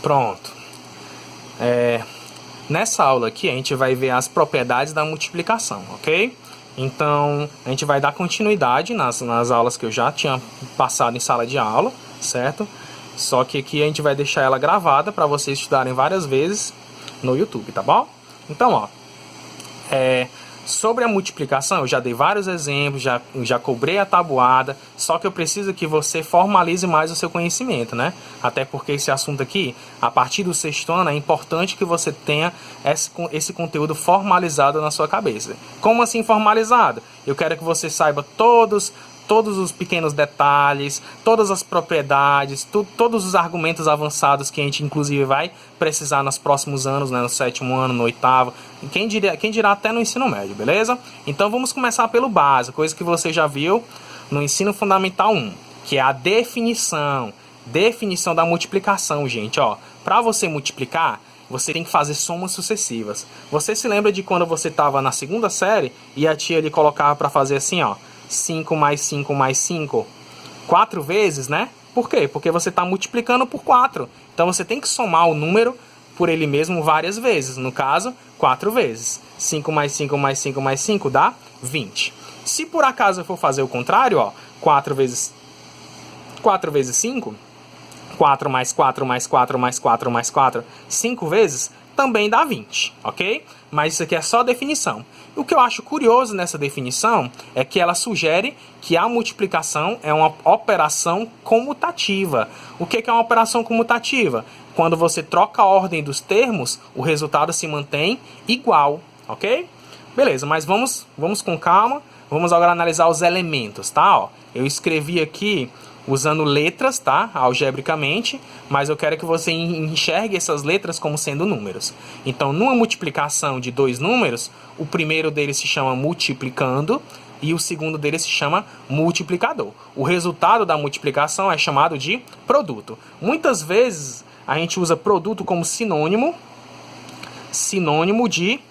Pronto. Nessa aula aqui a gente vai ver as propriedades da multiplicação, ok? Então a gente vai dar continuidade nas aulas que eu já tinha passado em sala de aula, certo? Só que aqui a gente vai deixar ela gravada para vocês estudarem várias vezes no YouTube, tá bom? Então, ó, sobre a multiplicação, eu já dei vários exemplos, já cobrei a tabuada, só que eu preciso que você formalize mais o seu conhecimento, né? Até porque esse assunto aqui, a partir do sexto ano, é importante que você tenha esse conteúdo formalizado na sua cabeça. Como assim formalizado? Eu quero que você saiba todos os pequenos detalhes, todas as propriedades, todos os argumentos avançados que a gente inclusive vai precisar nos próximos anos, né, no sétimo ano, no oitavo, quem dirá até no ensino médio, beleza? Então vamos começar pelo básico, coisa que você já viu no ensino fundamental 1, que é a definição da multiplicação, gente, ó. Para você multiplicar, você tem que fazer somas sucessivas. Você se lembra de quando você estava na segunda série e a tia lhe colocava para fazer assim, ó, 5 mais 5 mais 5, 4 vezes, né? Por quê? Porque você está multiplicando por 4. Então você tem que somar o número por ele mesmo várias vezes. No caso, 4 vezes. 5 mais 5 mais 5 mais 5 dá 20. Se por acaso eu for fazer o contrário, ó, 4 vezes 5, 4 mais 4 mais 4 mais 4 mais 4, 5 vezes, também dá 20, ok? Mas isso aqui é só definição. O que eu acho curioso nessa definição é que ela sugere que a multiplicação é uma operação comutativa. O que é uma operação comutativa? Quando você troca a ordem dos termos, o resultado se mantém igual, ok? Beleza, mas vamos com calma. Vamos agora analisar os elementos, tá? Ó, eu escrevi aqui usando letras, tá? Algebricamente, mas eu quero que você enxergue essas letras como sendo números. Então, numa multiplicação de dois números, o primeiro deles se chama multiplicando e o segundo deles se chama multiplicador. O resultado da multiplicação é chamado de produto. Muitas vezes a gente usa produto como sinônimo de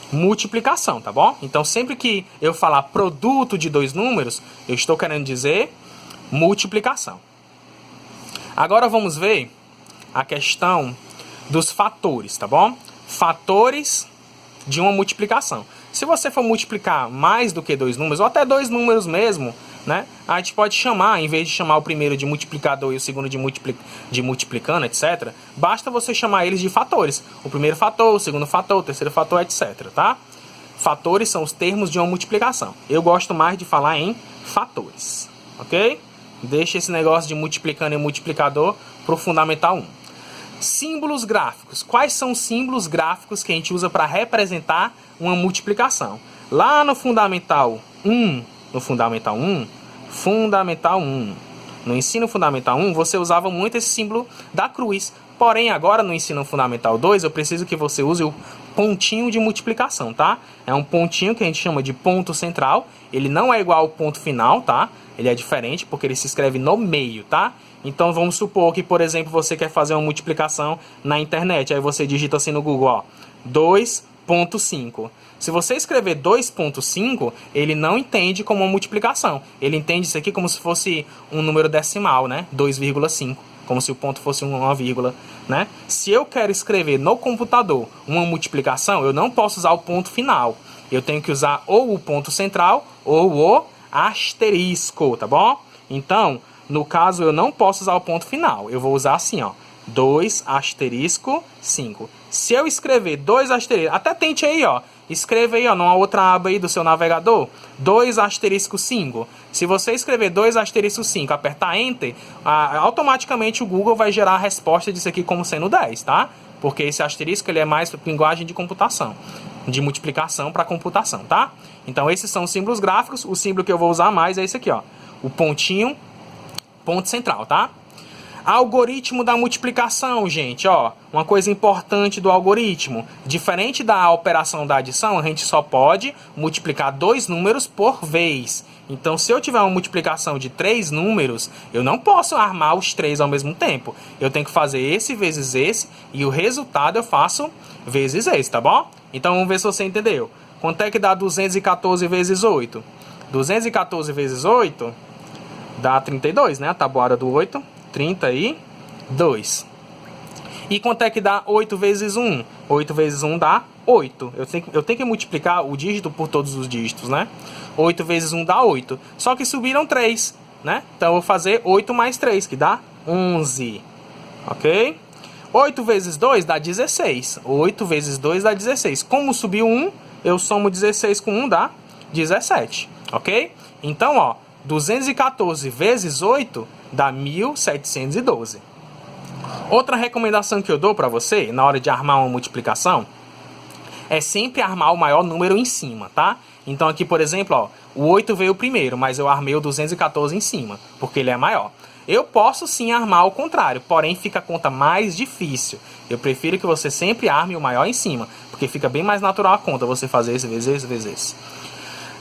multiplicação, tá bom? Então, sempre que eu falar produto de dois números, eu estou querendo dizer multiplicação. Agora vamos ver a questão dos fatores, tá bom? Fatores de uma multiplicação. Se você for multiplicar mais do que dois números, ou até dois números mesmo, né? A gente pode chamar, em vez de chamar o primeiro de multiplicador e o segundo de multiplicando, etc., basta você chamar eles de fatores. O primeiro fator, o segundo fator, o terceiro fator, etc., tá? Fatores são os termos de uma multiplicação. Eu gosto mais de falar em fatores, ok? Deixa esse negócio de multiplicando e multiplicador para o Fundamental 1. Símbolos gráficos. Quais são os símbolos gráficos que a gente usa para representar uma multiplicação? Lá no Fundamental 1, no Ensino Fundamental 1, você usava muito esse símbolo da cruz. Porém, agora no Ensino Fundamental 2, eu preciso que você use o pontinho de multiplicação, tá? É um pontinho que a gente chama de ponto central. Ele não é igual ao ponto final, tá? Ele é diferente porque ele se escreve no meio, tá? Então vamos supor que, por exemplo, você quer fazer uma multiplicação na internet. Aí você digita assim no Google, ó, 2.5. Se você escrever 2.5, ele não entende como uma multiplicação. Ele entende isso aqui como se fosse um número decimal, né? 2,5. Como se o ponto fosse uma vírgula, né? Se eu quero escrever no computador uma multiplicação, eu não posso usar o ponto final. Eu tenho que usar ou o ponto central ou o asterisco, tá bom? Então, no caso, eu não posso usar o ponto final. Eu vou usar assim, ó, 2 asterisco 5. Se eu escrever 2 asterisco, até tente aí, ó, escreva aí, ó, numa outra aba aí do seu navegador, 2 asterisco 5. Se você escrever 2 asterisco 5, apertar Enter, automaticamente o Google vai gerar a resposta disso aqui como sendo 10, tá? Porque esse asterisco ele é mais linguagem de computação, de multiplicação para computação, tá? Então esses são os símbolos gráficos. O símbolo que eu vou usar mais é esse aqui, ó, o pontinho, ponto central, tá? Algoritmo da multiplicação, gente, ó, uma coisa importante do algoritmo, diferente da operação da adição, a gente só pode multiplicar dois números por vez. Então, se eu tiver uma multiplicação de 3 números, eu não posso armar os 3 ao mesmo tempo. Eu tenho que fazer esse vezes esse e o resultado eu faço vezes esse, tá bom? Então, vamos ver se você entendeu. Quanto é que dá 214 vezes 8? 214 vezes 8 dá 32, né? A tabuada do 8. 32. E quanto é que dá 8 vezes 1? 8 vezes 1 dá 8. Eu tenho que multiplicar o dígito por todos os dígitos, né? 8 vezes 1 dá 8. Só que subiram 3, né? Então eu vou fazer 8 mais 3, que dá 11. Ok? 8 vezes 2 dá 16. 8 vezes 2 dá 16. Como subiu 1, eu somo 16 com 1, dá 17. Ok? Então, ó, 214 vezes 8 dá 1712. Outra recomendação que eu dou para você, na hora de armar uma multiplicação, é sempre armar o maior número em cima, tá? Então aqui, por exemplo, ó, o 8 veio primeiro, mas eu armei o 214 em cima, porque ele é maior. Eu posso sim armar o contrário, porém fica a conta mais difícil. Eu prefiro que você sempre arme o maior em cima, porque fica bem mais natural a conta, você fazer esse vezes esse, vezes esse.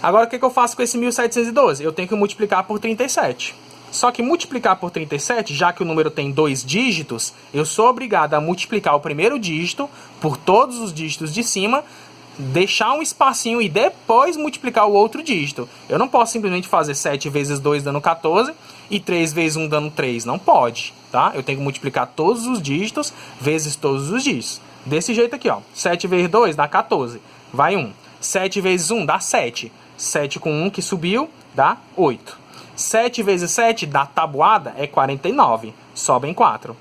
Agora, o que eu faço com esse 1712? Eu tenho que multiplicar por 37. Só que multiplicar por 37, já que o número tem 2 dígitos, eu sou obrigado a multiplicar o primeiro dígito por todos os dígitos de cima, deixar um espacinho e depois multiplicar o outro dígito. Eu não posso simplesmente fazer 7 vezes 2 dando 14 e 3 vezes 1 dando 3. Não pode, tá? Eu tenho que multiplicar todos os dígitos vezes todos os dígitos. Desse jeito aqui, ó. 7 vezes 2 dá 14. Vai 1. 7 vezes 1 dá 7. 7 com 1 que subiu dá 8. 7 vezes 7 da tabuada é 49. Sobem 4.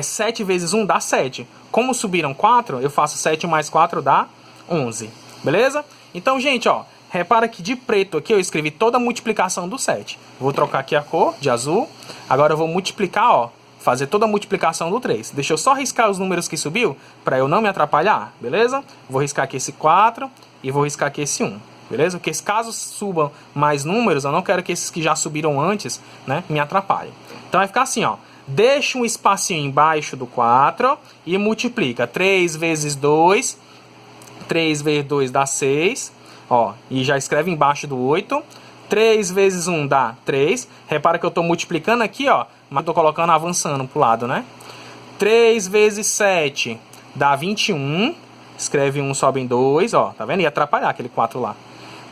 7 vezes 1 dá 7. Como subiram 4, eu faço 7 mais 4 dá 11. Beleza? Então, gente, ó, repara que de preto aqui eu escrevi toda a multiplicação do 7. Vou trocar aqui a cor de azul. Agora eu vou multiplicar, ó, fazer toda a multiplicação do 3. Deixa eu só riscar os números que subiu, para eu não me atrapalhar, beleza? Vou riscar aqui esse 4 e vou riscar aqui esse 1. Beleza? Porque caso subam mais números, eu não quero que esses que já subiram antes, né, me atrapalhem. Então vai ficar assim, ó. Deixa um espacinho embaixo do 4 e multiplica. 3 vezes 2. 3 vezes 2 dá 6. Ó, e já escreve embaixo do 8. 3 vezes 1 dá 3. Repara que eu estou multiplicando aqui, ó, mas estou colocando avançando para o lado, né? 3 vezes 7 dá 21. Escreve 1, sobe em 2, ó. Tá vendo? Ia atrapalhar aquele 4 lá.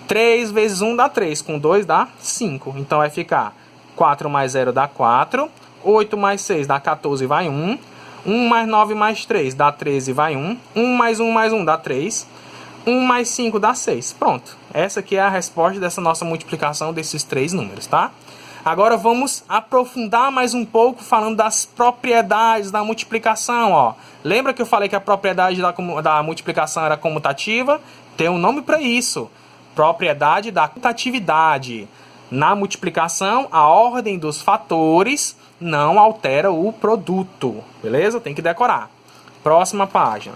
3 vezes 1 dá 3, com 2 dá 5. Então vai ficar 4 mais 0 dá 4. 8 mais 6 dá 14, vai 1. 1 mais 9 mais 3 dá 13, vai 1. 1 mais 1 mais 1 dá 3. 1 mais 5 dá 6. Pronto. Essa aqui é a resposta dessa nossa multiplicação desses 3 números, tá? Agora vamos aprofundar mais um pouco falando das propriedades da multiplicação, ó. Lembra que eu falei que a propriedade da multiplicação era comutativa? Tem um nome para isso. Propriedade da comutatividade. Na multiplicação, a ordem dos fatores não altera o produto. Beleza? Tem que decorar. Próxima página.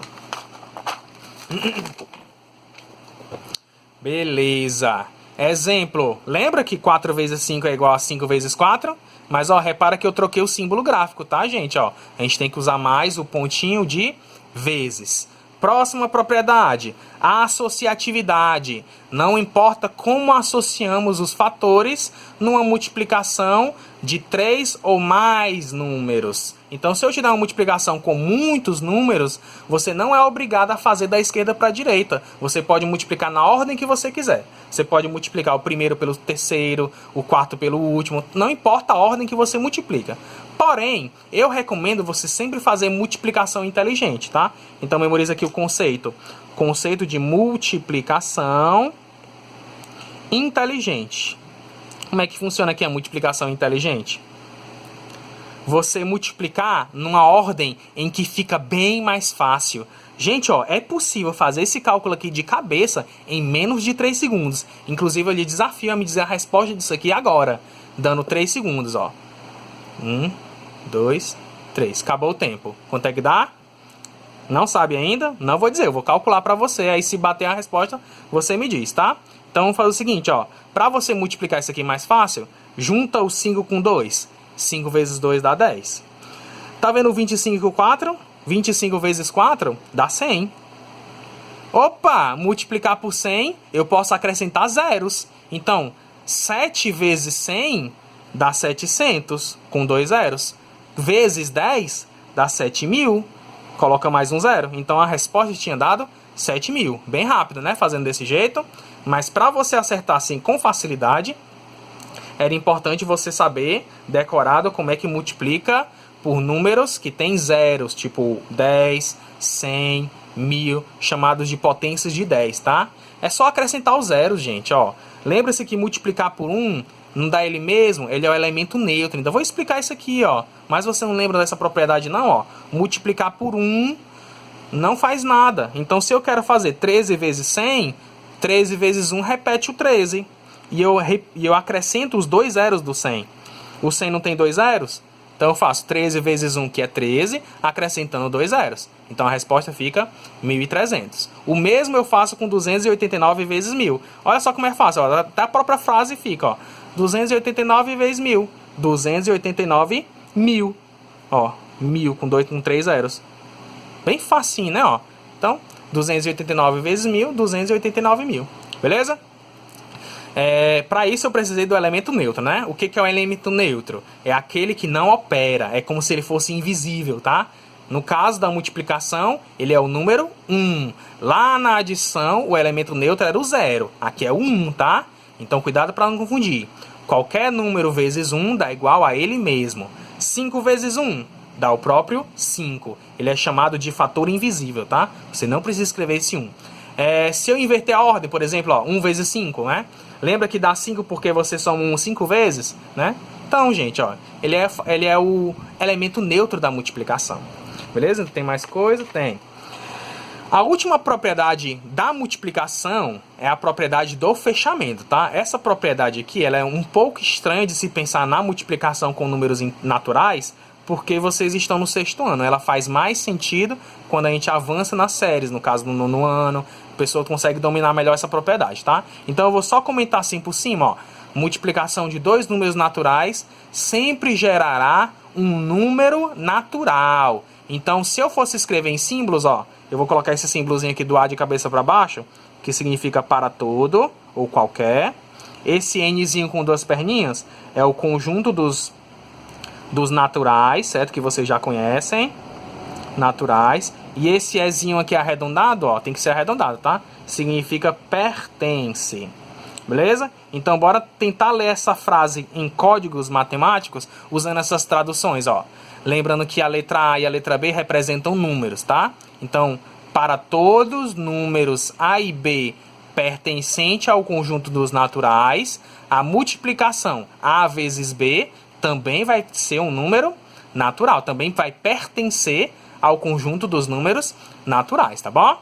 Beleza. Exemplo. Lembra que 4 vezes 5 é igual a 5 vezes 4? Mas, ó, repara que eu troquei o símbolo gráfico, tá, gente? Ó, a gente tem que usar mais o pontinho de vezes. Próxima propriedade, a associatividade. Não importa como associamos os fatores numa multiplicação de 3 ou mais números. Então, se eu te dar uma multiplicação com muitos números, você não é obrigado a fazer da esquerda para a direita. Você pode multiplicar na ordem que você quiser. Você pode multiplicar o primeiro pelo terceiro, o quarto pelo último. Não importa a ordem que você multiplica. Porém, eu recomendo você sempre fazer multiplicação inteligente, tá? Então, memoriza aqui o conceito. Conceito de multiplicação inteligente. Como é que funciona aqui a multiplicação inteligente? Você multiplicar numa ordem em que fica bem mais fácil. Gente, ó, é possível fazer esse cálculo aqui de cabeça em menos de 3 segundos. Inclusive, eu lhe desafio a me dizer a resposta disso aqui agora, dando 3 segundos, ó. 1, 2, 3. Acabou o tempo. Quanto é que dá? Não sabe ainda? Não vou dizer, eu vou calcular para você. Aí, se bater a resposta, você me diz, tá? Então, vamos fazer o seguinte, ó. Para você multiplicar isso aqui mais fácil, junta o 5 com 2. 5 vezes 2 dá 10. Tá vendo o 25 com 4? 25 vezes 4 dá 100. Opa! Multiplicar por 100, eu posso acrescentar zeros. Então, 7 vezes 100 dá 700, com 2 zeros. Vezes 10 dá 7.000. Coloca mais um zero. Então, a resposta tinha dado 7.000. Bem rápido, né? Fazendo desse jeito. Mas para você acertar assim com facilidade, era importante você saber decorado como é que multiplica por números que têm zeros, tipo 10, 100, 1000, chamados de potências de 10, tá? É só acrescentar os zeros, gente, ó. Lembra-se que multiplicar por 1 não dá ele mesmo, ele é o elemento neutro. Então, eu vou explicar isso aqui, ó. Mas você não lembra dessa propriedade, não, ó. Multiplicar por 1 não faz nada. Então, se eu quero fazer 13 vezes 100, 13 vezes 1 repete o 13. E eu acrescento os dois zeros do 100. O 100 não tem dois zeros? Então, eu faço 13 vezes 1, que é 13, acrescentando dois zeros. Então, a resposta fica 1.300. O mesmo eu faço com 289 vezes 1.000. Olha só como é fácil. Ó. Até a própria frase fica, ó. 289 vezes 1.000. 289 mil. Ó, 1.000 com 3 zeros. Bem facinho, né? Ó. Então, 289 vezes 1.000, 289 mil. Beleza? Para isso eu precisei do elemento neutro, né? O que é o elemento neutro? É aquele que não opera. É como se ele fosse invisível, tá? No caso da multiplicação, ele é o número 1. Lá na adição, o elemento neutro era o 0. Aqui é o 1, tá? Então, cuidado para não confundir. Qualquer número vezes 1 dá igual a ele mesmo. 5 vezes 1 dá o próprio 5. Ele é chamado de fator invisível, tá? Você não precisa escrever esse 1. Se eu inverter a ordem, por exemplo, ó, 1 vezes 5, né? Lembra que dá 5 porque você soma 1 5 vezes, né? Então, gente, ó, ele é o elemento neutro da multiplicação. Beleza? Tem mais coisa? Tem. A última propriedade da multiplicação é a propriedade do fechamento, tá? Essa propriedade aqui, ela é um pouco estranha de se pensar na multiplicação com números naturais, porque vocês estão no 6º ano. Ela faz mais sentido quando a gente avança nas séries, no caso do 9º ano, a pessoa consegue dominar melhor essa propriedade, tá? Então eu vou só comentar assim por cima, ó. Multiplicação de dois números naturais sempre gerará um número natural. Então, se eu fosse escrever em símbolos, ó, eu vou colocar esse símbolozinho aqui do A de cabeça para baixo, que significa para todo ou qualquer. Esse Nzinho com duas perninhas é o conjunto dos naturais, certo? Que vocês já conhecem. Naturais. E esse Ezinho aqui arredondado, ó, tem que ser arredondado, tá? Significa pertence. Beleza? Então, bora tentar ler essa frase em códigos matemáticos usando essas traduções, ó. Lembrando que a letra A e a letra B representam números, tá? Então, para todos números A e B pertencente ao conjunto dos naturais, a multiplicação A vezes B também vai ser um número natural. Também vai pertencer ao conjunto dos números naturais, tá bom?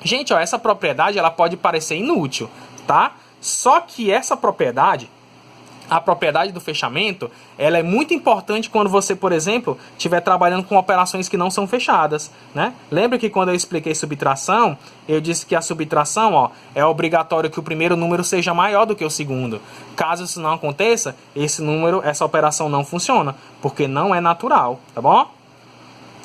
Gente, ó, essa propriedade ela pode parecer inútil, tá? Só que essa propriedade, a propriedade do fechamento, ela é muito importante quando você, por exemplo, estiver trabalhando com operações que não são fechadas, né? Lembra que quando eu expliquei subtração, eu disse que a subtração, ó, é obrigatório que o primeiro número seja maior do que o segundo. Caso isso não aconteça, essa operação não funciona, porque não é natural, tá bom?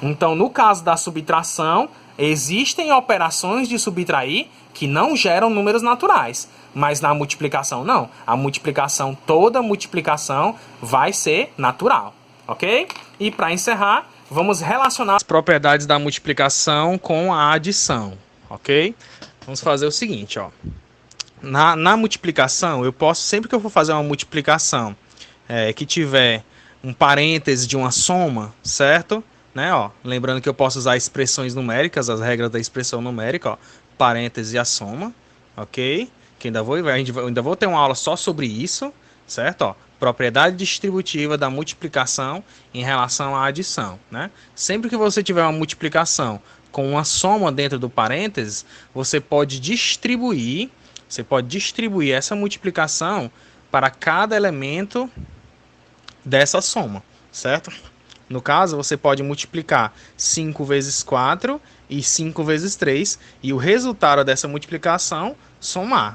Então, no caso da subtração, existem operações de subtrair que não geram números naturais. Mas na multiplicação, não. A multiplicação, toda multiplicação vai ser natural. Ok? E para encerrar, vamos relacionar as propriedades da multiplicação com a adição. Ok? Vamos fazer o seguinte, ó. Na multiplicação, eu posso, sempre que eu for fazer uma multiplicação que tiver um parêntese de uma soma, certo? Né, ó, lembrando que eu posso usar expressões numéricas, as regras da expressão numérica, ó, parêntese e a soma, ok? Que ainda vou ter uma aula só sobre isso, certo? Ó, propriedade distributiva da multiplicação em relação à adição, né? Sempre que você tiver uma multiplicação com uma soma dentro do parênteses, você pode distribuir essa multiplicação para cada elemento dessa soma, certo? No caso, você pode multiplicar 5 vezes 4 e 5 vezes 3 e o resultado dessa multiplicação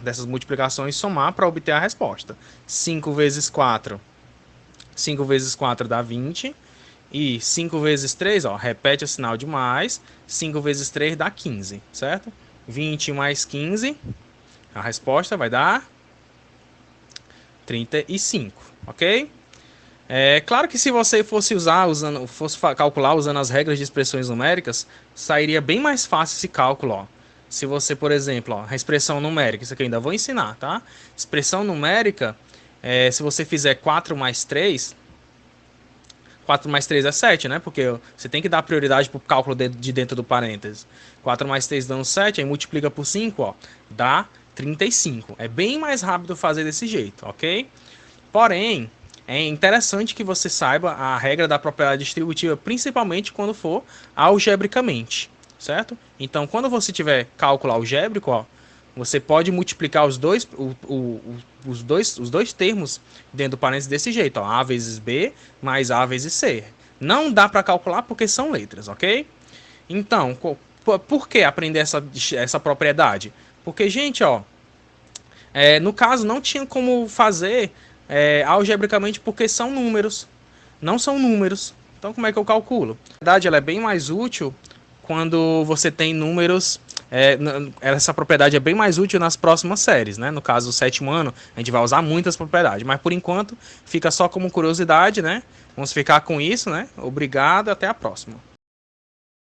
dessas multiplicações somar para obter a resposta. 5 vezes 4 dá 20 e 5 vezes 3, ó, repete o sinal de mais, 5 vezes 3 dá 15, certo? 20 mais 15, a resposta vai dar 35, ok? É claro que se você fosse calcular usando as regras de expressões numéricas, sairia bem mais fácil esse cálculo, ó. Se você, por exemplo, ó, a expressão numérica, isso aqui eu ainda vou ensinar, tá? Expressão numérica, se você fizer 4 mais 3, 4 mais 3 é 7, né? Porque você tem que dar prioridade pro cálculo de dentro do parênteses. 4 mais 3 dando 7, aí multiplica por 5, ó, dá 35. É bem mais rápido fazer desse jeito, ok? Porém, é interessante que você saiba a regra da propriedade distributiva, principalmente quando for algebricamente, certo? Então, quando você tiver cálculo algébrico, ó, você pode multiplicar os dois termos dentro do parênteses desse jeito, ó, A vezes B mais A vezes C. Não dá para calcular porque são letras, ok? Então, por que aprender essa propriedade? Porque, gente, ó, no caso não tinha como fazer algebricamente porque são números, não são números. Então, como é que eu calculo? Na verdade, ela é bem mais útil quando você tem números. Essa propriedade é bem mais útil nas próximas séries, né? No caso, o 7º ano, a gente vai usar muitas propriedades, mas por enquanto fica só como curiosidade, né? Vamos ficar com isso, né? Obrigado, até a próxima.